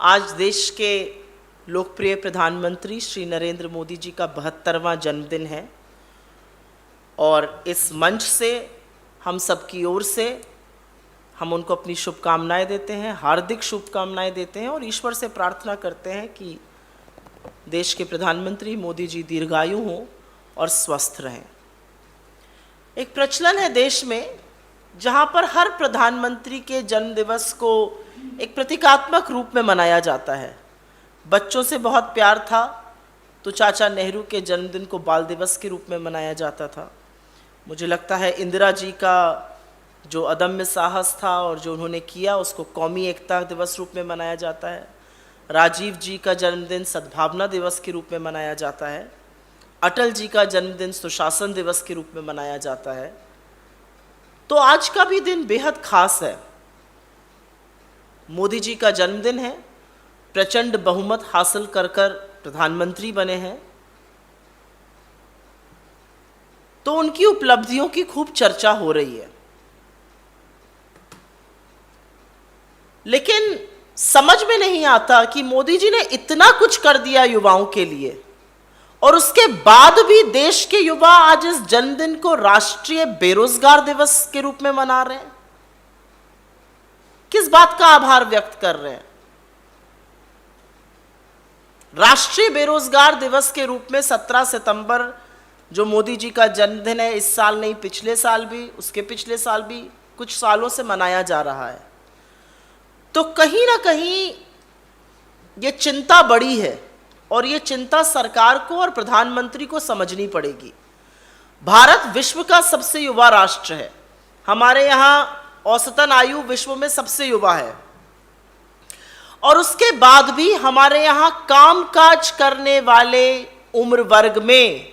आज देश के लोकप्रिय प्रधानमंत्री श्री नरेंद्र मोदी जी का 72वां जन्मदिन है और इस मंच से हम सबकी ओर से हम उनको अपनी शुभकामनाएं देते हैं, हार्दिक शुभकामनाएं देते हैं और ईश्वर से प्रार्थना करते हैं कि देश के प्रधानमंत्री मोदी जी दीर्घायु हों और स्वस्थ रहें। एक प्रचलन है देश में जहां पर हर प्रधानमंत्री के जन्म दिवस को एक प्रतीकात्मक रूप में मनाया जाता है। बच्चों से बहुत प्यार था तो चाचा नेहरू के जन्मदिन को बाल दिवस के रूप में मनाया जाता था। मुझे लगता है इंदिरा जी का जो अदम्य साहस था और जो उन्होंने किया उसको कौमी एकता दिवस रूप में मनाया जाता है। राजीव जी का जन्मदिन सद्भावना दिवस के रूप में मनाया जाता है। अटल जी का जन्मदिन सुशासन दिवस के रूप में मनाया जाता है। तो आज का भी दिन बेहद खास है। मोदी जी का जन्मदिन है, प्रचंड बहुमत हासिल कर प्रधानमंत्री बने हैं, तो उनकी उपलब्धियों की खूब चर्चा हो रही है। लेकिन समझ में नहीं आता कि मोदी जी ने इतना कुछ कर दिया युवाओं के लिए और उसके बाद भी देश के युवा आज इस जन्मदिन को राष्ट्रीय बेरोजगार दिवस के रूप में मना रहे हैं। किस बात का आभार व्यक्त कर रहे हैं? राष्ट्रीय बेरोजगार दिवस के रूप में 17 सितंबर जो मोदी जी का जन्मदिन है, इस साल नहीं पिछले साल भी, उसके पिछले साल भी, कुछ सालों से मनाया जा रहा है। तो कहीं ना कहीं ये चिंता बड़ी है और ये चिंता सरकार को और प्रधानमंत्री को समझनी पड़ेगी। भारत विश्व का सबसे युवा राष्ट्र है। हमारे यहाँ औसतन आयु विश्व में सबसे युवा है और उसके बाद भी हमारे यहाँ कामकाज करने वाले उम्र वर्ग में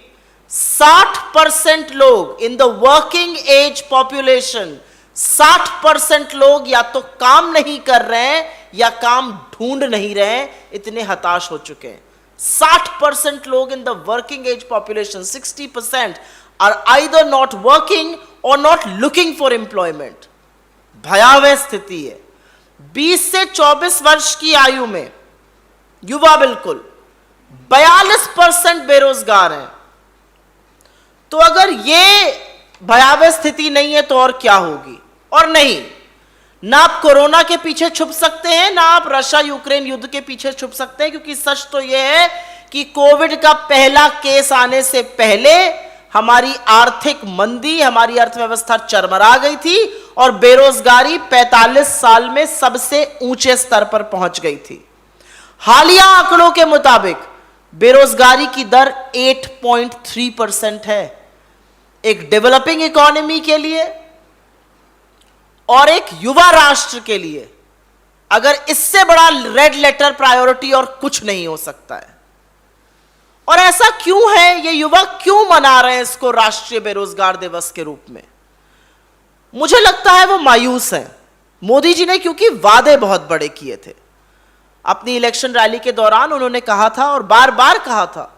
60% लोग, in the working age population 60% लोग या तो काम नहीं कर रहे हैं या काम ढूंढ नहीं रहे हैं, इतने हताश हो चुके हैं। 60% लोग in the working age population, 60% are either not working और नॉट लुकिंग फॉर एम्प्लॉयमेंट। भयावह स्थिति है। 20 से 24 वर्ष की आयु में युवा बिल्कुल 42% बेरोजगार हैं। तो अगर ये भयावह स्थिति नहीं है तो और क्या होगी? और नहीं, ना आप कोरोना के पीछे छुप सकते हैं, ना आप रशिया यूक्रेन युद्ध के पीछे छुप सकते हैं, क्योंकि सच तो यह है कि कोविड का पहला केस आने से पहले हमारी आर्थिक मंदी, हमारी अर्थव्यवस्था चरमरा गई थी और बेरोजगारी 45 साल में सबसे ऊंचे स्तर पर पहुंच गई थी। हालिया आंकड़ों के मुताबिक बेरोजगारी की दर 8.3% है। एक डेवलपिंग इकोनॉमी के लिए और एक युवा राष्ट्र के लिए अगर इससे बड़ा रेड लेटर प्रायोरिटी और कुछ नहीं हो सकता है। और ऐसा क्यों है? ये युवा क्यों मना रहे हैं इसको राष्ट्रीय बेरोजगार दिवस के रूप में? मुझे लगता है वो मायूस हैं। मोदी जी ने क्योंकि वादे बहुत बड़े किए थे। अपनी इलेक्शन रैली के दौरान उन्होंने कहा था और बार बार कहा था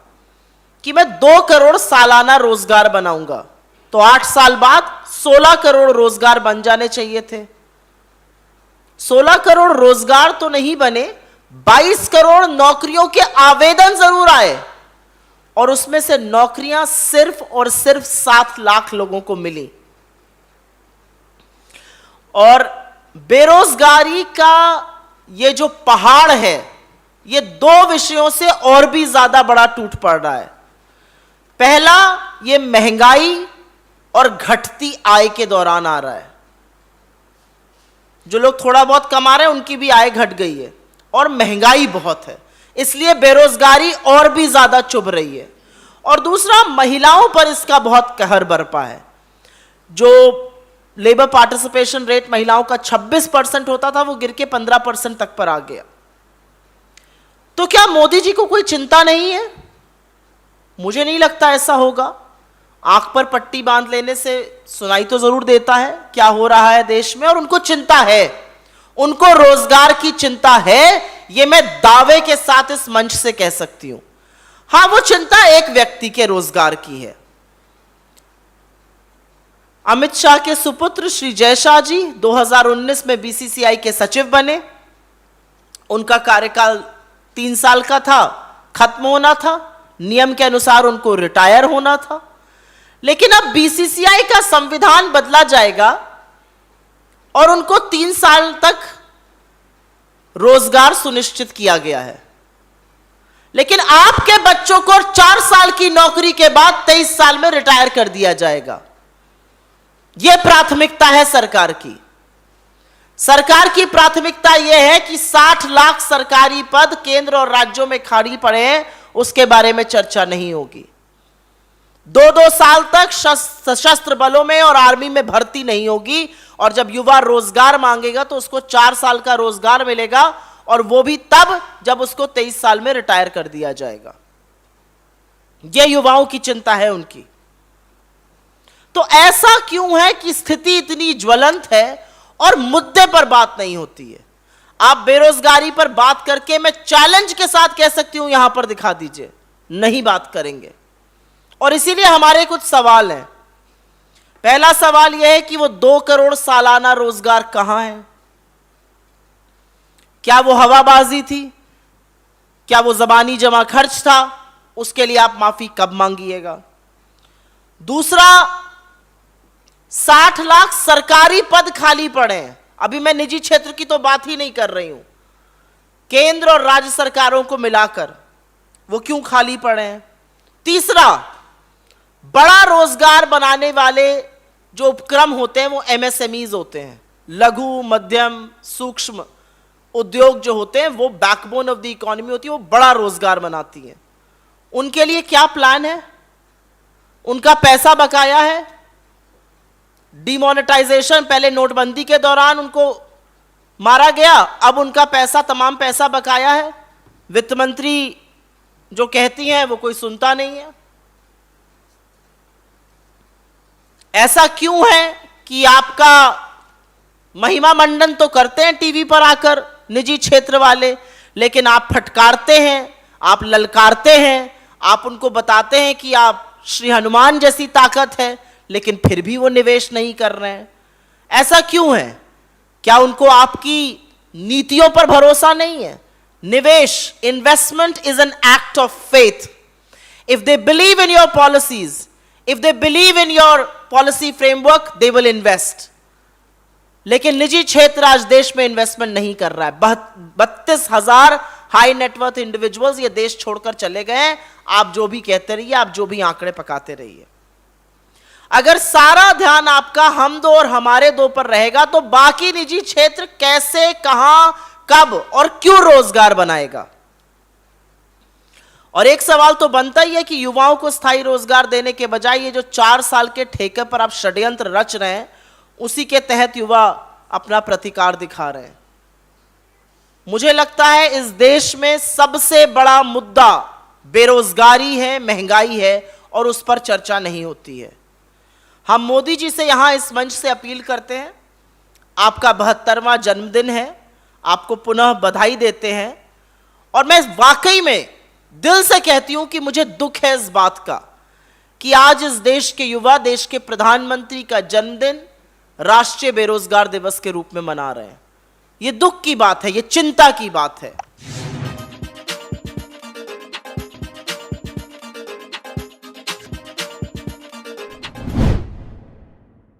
कि मैं 2 करोड़ सालाना रोजगार बनाऊंगा। तो 8 साल बाद 16 करोड़ रोजगार बन जाने चाहिए थे। 16 करोड़ रोजगार तो नहीं बने, 22 करोड़ नौकरियों के आवेदन जरूर आए और उसमें से नौकरियां सिर्फ और सिर्फ 7 लाख लोगों को मिली। और बेरोजगारी का ये जो पहाड़ है, ये 2 विषयों से और भी ज्यादा बड़ा टूट पड़ रहा है। पहला, ये महंगाई और घटती आय के दौरान आ रहा है। जो लोग थोड़ा बहुत कमा रहे हैं उनकी भी आय घट गई है और महंगाई बहुत है, इसलिए बेरोजगारी और भी ज्यादा चुभ रही है। और दूसरा, महिलाओं पर इसका बहुत कहर बरपा है। जो लेबर पार्टिसिपेशन रेट महिलाओं का 26% होता था, वो गिर के 15% तक पर आ गया। तो क्या मोदी जी को कोई चिंता नहीं है? मुझे नहीं लगता ऐसा होगा। आंख पर पट्टी बांध लेने से सुनाई तो जरूर देता है क्या हो रहा है देश में, और उनको चिंता है, उनको रोजगार की चिंता है। ये मैं दावे के साथ इस मंच से कह सकती हूं। हां, वो चिंता एक व्यक्ति के रोजगार की है। अमित शाह के सुपुत्र श्री जय शाह जी 2019 में बीसीसीआई के सचिव बने। उनका कार्यकाल 3 साल का था, खत्म होना था, नियम के अनुसार उनको रिटायर होना था। लेकिन अब बीसीसीआई का संविधान बदला जाएगा और उनको 3 साल तक रोजगार सुनिश्चित किया गया है। लेकिन आपके बच्चों को 4 साल की नौकरी के बाद 23 साल में रिटायर कर दिया जाएगा। यह प्राथमिकता है सरकार की। सरकार की प्राथमिकता यह है कि 60 लाख सरकारी पद केंद्र और राज्यों में खाली पड़े हैं, उसके बारे में चर्चा नहीं होगी। 2-2 साल तक सशस्त्र बलों में और आर्मी में भर्ती नहीं होगी, और जब युवा रोजगार मांगेगा तो उसको 4 साल का रोजगार मिलेगा, और वो भी तब जब उसको 23 साल में रिटायर कर दिया जाएगा। यह युवाओं की चिंता है उनकी। तो ऐसा क्यों है कि स्थिति इतनी ज्वलंत है और मुद्दे पर बात नहीं होती है? आप बेरोजगारी पर बात करके, मैं चैलेंज के साथ कह सकती हूं, यहां पर दिखा दीजिए, नहीं बात करेंगे। और इसीलिए हमारे कुछ सवाल हैं। पहला सवाल यह है कि वो 2 करोड़ सालाना रोजगार कहां है? क्या वो हवाबाजी थी? क्या वो जबानी जमा खर्च था? उसके लिए आप माफी कब मांगिएगा? दूसरा, 60 लाख सरकारी पद खाली पड़े हैं। अभी मैं निजी क्षेत्र की तो बात ही नहीं कर रही हूं, केंद्र और राज्य सरकारों को मिलाकर वो क्यों खाली पड़े हैं? तीसरा, बड़ा रोजगार बनाने वाले जो उपक्रम होते हैं वो एमएसएमईज होते हैं, लघु मध्यम सूक्ष्म उद्योग जो होते हैं, वो बैकबोन ऑफ द इकोनॉमी होती है, वो बड़ा रोजगार बनाती है। उनके लिए क्या प्लान है? उनका पैसा बकाया है? डिमोनेटाइजेशन, पहले नोटबंदी के दौरान उनको मारा गया, अब उनका पैसा, तमाम पैसा बकाया है। वित्त मंत्री जो कहती हैं वो कोई सुनता नहीं है। ऐसा क्यों है कि आपका महिमा मंडन तो करते हैं टीवी पर आकर निजी क्षेत्र वाले, लेकिन आप फटकारते हैं, आप ललकारते हैं, आप उनको बताते हैं कि आप श्री हनुमान जैसी ताकत है, लेकिन फिर भी वो निवेश नहीं कर रहे हैं। ऐसा क्यों है? क्या उनको आपकी नीतियों पर भरोसा नहीं है? निवेश, investment is an act of faith. If they believe in your policies, if they believe in your policy framework, they will invest. लेकिन निजी क्षेत्र आज देश में इन्वेस्टमेंट नहीं कर रहा है। 32,000 हाई नेटवर्थ इंडिविजुअल्स ये देश छोड़कर चले गए हैं। आप जो भी कहते रहिए, आप जो भी आंकड़े पकाते रहिए, अगर सारा ध्यान आपका हम दो और हमारे दो पर रहेगा तो बाकी निजी क्षेत्र कैसे, कहां, कब और क्यों रोजगार बनाएगा? और एक सवाल तो बनता ही है कि युवाओं को स्थायी रोजगार देने के बजाय ये जो 4 साल के ठेके पर आप षड्यंत्र रच रहे हैं, उसी के तहत युवा अपना प्रतिकार दिखा रहे हैं। मुझे लगता है इस देश में सबसे बड़ा मुद्दा बेरोजगारी है, महंगाई है, और उस पर चर्चा नहीं होती है। हम मोदी जी से यहां इस मंच से अपील करते हैं, आपका 72वां जन्मदिन है, आपको पुनः बधाई देते हैं। और मैं वाकई में दिल से कहती हूं कि मुझे दुख है इस बात का कि आज इस देश के युवा देश के प्रधानमंत्री का जन्मदिन राष्ट्रीय बेरोजगार दिवस के रूप में मना रहे हैं। ये दुख की बात है, ये चिंता की बात है।